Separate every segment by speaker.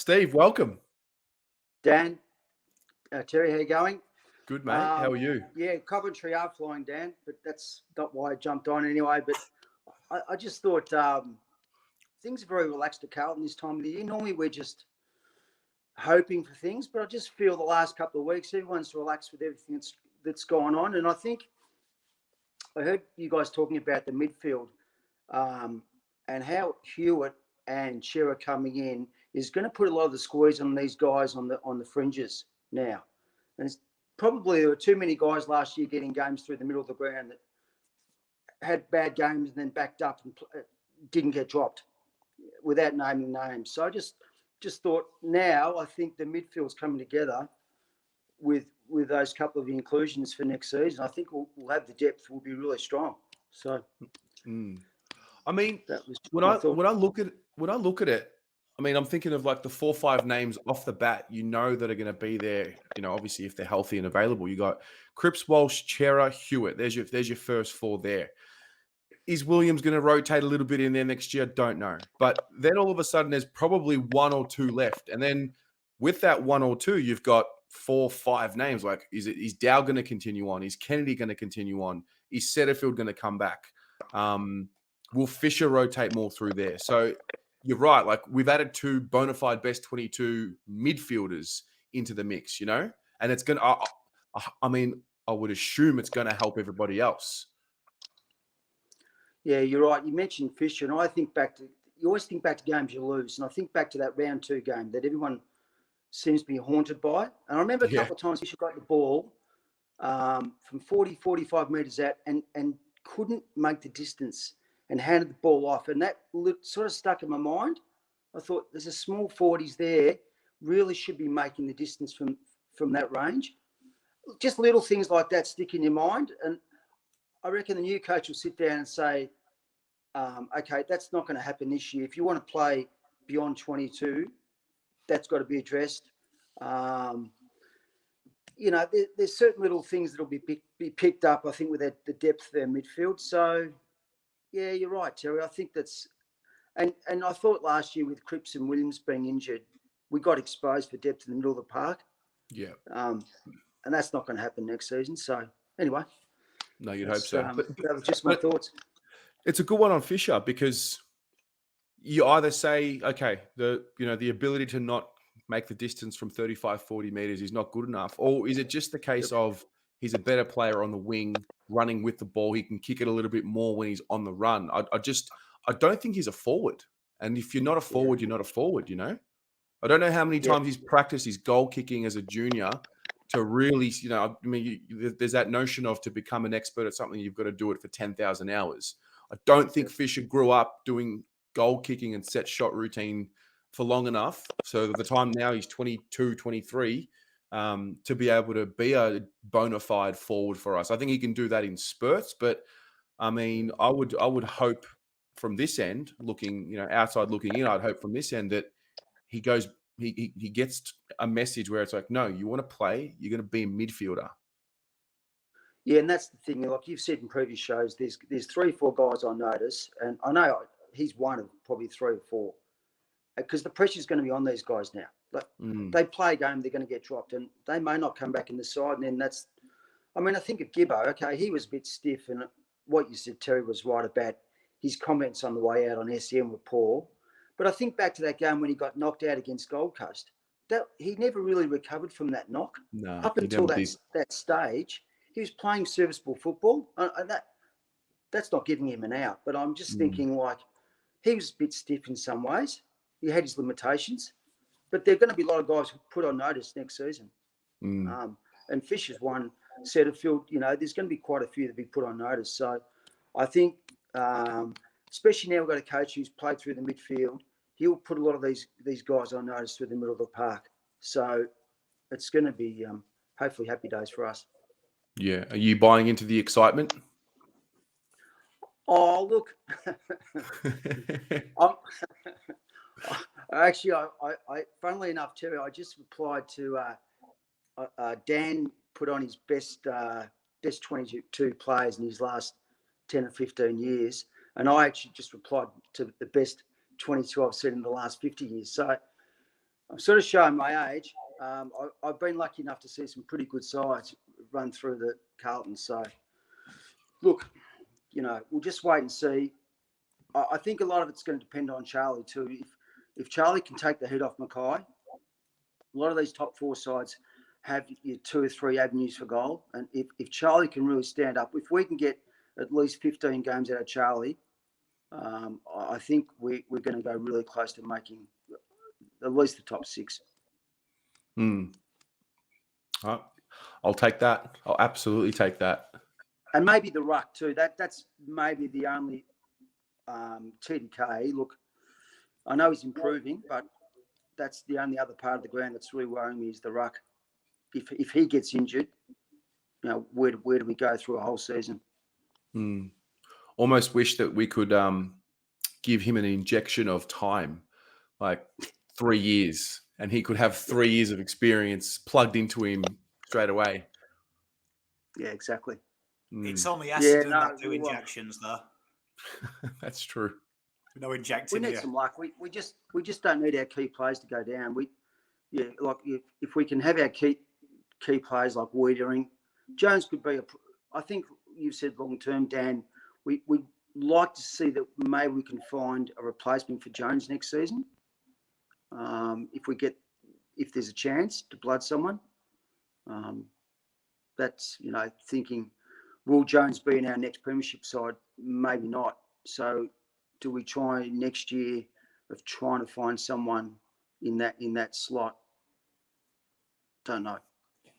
Speaker 1: Steve, welcome.
Speaker 2: Dan, Terry, how you going?
Speaker 1: Good, mate. How are you?
Speaker 2: Yeah, Coventry are flying, Dan, but that's not why I jumped on anyway. But I just thought things are very relaxed at Carlton this time of the year. Normally we're just hoping for things, but I just feel the last couple of weeks everyone's relaxed with everything that's gone on. And I think I heard you guys talking about the midfield and how Hewitt and Shearer coming in is going to put a lot of the squeeze on these guys on the fringes now. And it's probably there were too many guys last year getting games through the middle of the ground that had bad games and then backed up and didn't get dropped without naming names. So I just thought now I think the midfield's coming together with those couple of inclusions for next season. I think we'll have the depth. We'll be really strong. So,
Speaker 1: I mean, when I look at it, I mean, I'm thinking of like the 4 or 5 names off the bat, that are going to be there. Obviously, if they're healthy and available, you got Cripps, Walsh, Chera, Hewitt. There's your first 4 there. Is Williams going to rotate a little bit in there next year? Don't know. But then all of a sudden, there's probably 1 or 2 left, and then with that 1 or 2, you've got 4 or 5 names. Like, is Dow going to continue on? Is Kennedy going to continue on? Is Setterfield going to come back? Will Fisher rotate more through there? So you're right. Like, we've added 2 bona fide best 22 midfielders into the mix, and it's going to, I mean, I would assume it's going to help everybody else.
Speaker 2: Yeah, you're right. You mentioned Fisher, and I think you always think back to games you lose. And I think back to that round 2 game that everyone seems to be haunted by. And I remember a couple of times Fisher got the ball from 40, 45 metres out and couldn't make the distance and handed the ball off. And that sort of stuck in my mind. I thought there's a small 40s there, really should be making the distance from that range. Just little things like that stick in your mind. And I reckon the new coach will sit down and say, okay, that's not going to happen this year. If you want to play beyond 22, that's got to be addressed. There's certain little things that will be picked up, I think, with the depth of their midfield. So, yeah, you're right, Terry. I think that's – and I thought last year with Cripps and Williams being injured, we got exposed for depth in the middle of the park.
Speaker 1: Yeah.
Speaker 2: And that's not going to happen next season. So, anyway.
Speaker 1: No, you'd hope so.
Speaker 2: That was just my thoughts.
Speaker 1: It's a good one on Fisher because you either say, okay, the ability to not make the distance from 35, 40 meters is not good enough, or is it just the case of he's a better player on the wing, running with the ball, he can kick it a little bit more when he's on the run. I don't think he's a forward, and if you're not a forward, you're not a forward. I don't know how many times he's practiced his goal kicking as a junior. To really, there's that notion of to become an expert at something, you've got to do it for 10,000 hours. I don't think Fisher grew up doing goal kicking and set shot routine for long enough. So at the time now he's 22, 23, to be able to be a bona fide forward for us. I think he can do that in spurts, but I mean, I would hope from this end, looking, outside looking in, I'd hope from this end that he goes. He gets a message where it's like, no, you want to play, you're going to be a midfielder.
Speaker 2: Yeah, and that's the thing. Like you've said in previous shows, there's 3 or 4 guys I notice, and I know he's one of probably 3 or 4, because the pressure's going to be on these guys now. Like they play a game, they're going to get dropped, and they may not come back in the side. And then I think of Gibbo. Okay, he was a bit stiff, and what you said, Terry, was right about his comments on the way out on SEM were poor. But I think back to that game when he got knocked out against Gold Coast, that he never really recovered from that knock.
Speaker 1: No,
Speaker 2: up until that stage, he was playing serviceable football. And that's not giving him an out. But I'm just thinking, like, he was a bit stiff in some ways. He had his limitations. But there are going to be a lot of guys who put on notice next season. And Fisher's one, Setterfield, there's going to be quite a few that be put on notice. So I think, especially now we've got a coach who's played through the midfield, he'll put a lot of these guys on notice through the middle of the park. So it's going to be hopefully happy days for us.
Speaker 1: Yeah. Are you buying into the excitement?
Speaker 2: Oh, look. Actually, I funnily enough, Terry, I just replied to Dan put on his best 22 players in his last 10 or 15 years. And I actually just replied to the best 22 I've seen in the last 50 years. So I'm sort of showing my age. I've been lucky enough to see some pretty good sides run through the Carlton. So, look, we'll just wait and see. I think a lot of it's going to depend on Charlie too. If Charlie can take the head off Mackay, a lot of these top four sides have your 2 or 3 avenues for goal. And if Charlie can really stand up, if we can get at least 15 games out of Charlie, I think we're going to go really close to making at least the top 6.
Speaker 1: I'll take that. I'll absolutely take that.
Speaker 2: And maybe the ruck too. That's maybe the only TDK. Look, I know he's improving, but that's the only other part of the ground that's really worrying me is the ruck. If he gets injured, where do we go through a whole season?
Speaker 1: Almost wish that we could give him an injection of time, like 3 years, and he could have 3 years of experience plugged into him straight away.
Speaker 2: Yeah, exactly.
Speaker 3: It's only Essendon that do injections, though.
Speaker 1: That's true.
Speaker 3: No injecting.
Speaker 2: We need some luck. We just don't need our key players to go down. If we can have our key players like Wiedering, Jones could be I think you've said long term, Dan. We'd like to see that maybe we can find a replacement for Jones next season. If there's a chance to blood someone, that's thinking, will Jones be in our next premiership side? Maybe not. So, do we try next year of trying to find someone in that slot? Don't know.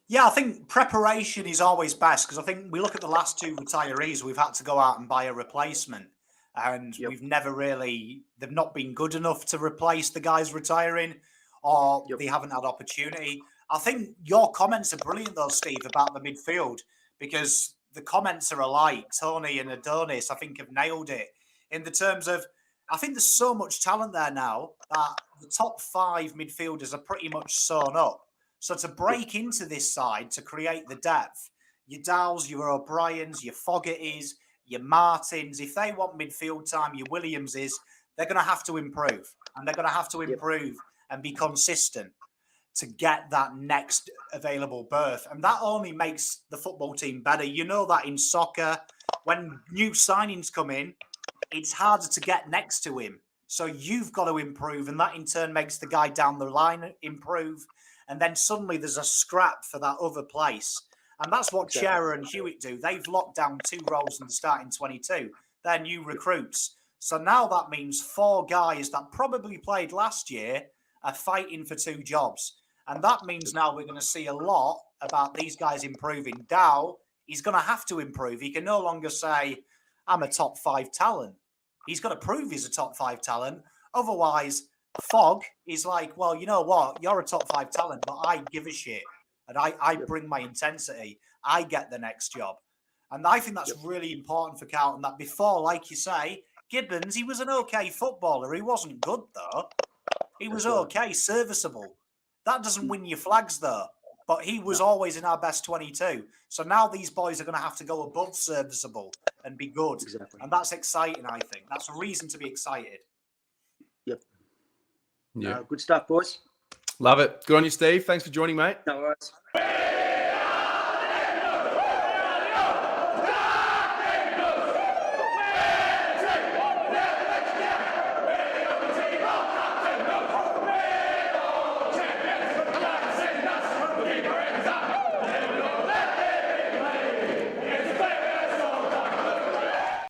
Speaker 3: Yeah, I think preparation is always best because I think we look at the last 2 retirees, we've had to go out and buy a replacement. And we've never really, they've not been good enough to replace the guys retiring or they haven't had opportunity. I think your comments are brilliant though, Steve, about the midfield because the comments are alike. Tony and Adonis, I think, have nailed it in the terms of, I think there's so much talent there now that the top 5 midfielders are pretty much sewn up. So to break into this side, to create the depth, your Dowles, your O'Briens, your Fogartys, your Martins, if they want midfield time, your Williamses, they're going to have to improve. And they're going to have to improve and be consistent to get that next available berth. And that only makes the football team better. You know that in soccer, when new signings come in, it's harder to get next to him. So you've got to improve. And that in turn makes the guy down the line improve. And then suddenly there's a scrap for that other place. And that's what Shearer and Hewitt do. They've locked down 2 roles in the starting 22. They're new recruits. So now that means 4 guys that probably played last year are fighting for 2 jobs. And that means now we're going to see a lot about these guys improving. Dow, he's going to have to improve. He can no longer say, I'm a top 5 talent. He's got to prove he's a top 5 talent. Otherwise, Fogg is like, well, you know what? You're a top 5 talent, but I give a shit. And I bring my intensity. I get the next job. And I think that's really important for Carlton, that before, like you say, Gibbons, he was an okay footballer. He wasn't good, though. He was okay, serviceable. That doesn't win you flags, though. But he was always in our best 22. So now these boys are going to have to go above serviceable and be good.
Speaker 2: Exactly.
Speaker 3: And that's exciting, I think. That's a reason to be excited.
Speaker 2: Yep.
Speaker 1: Yeah.
Speaker 2: Good stuff, boys.
Speaker 1: Love it. Good on you, Steve. Thanks for joining, mate.
Speaker 2: No worries.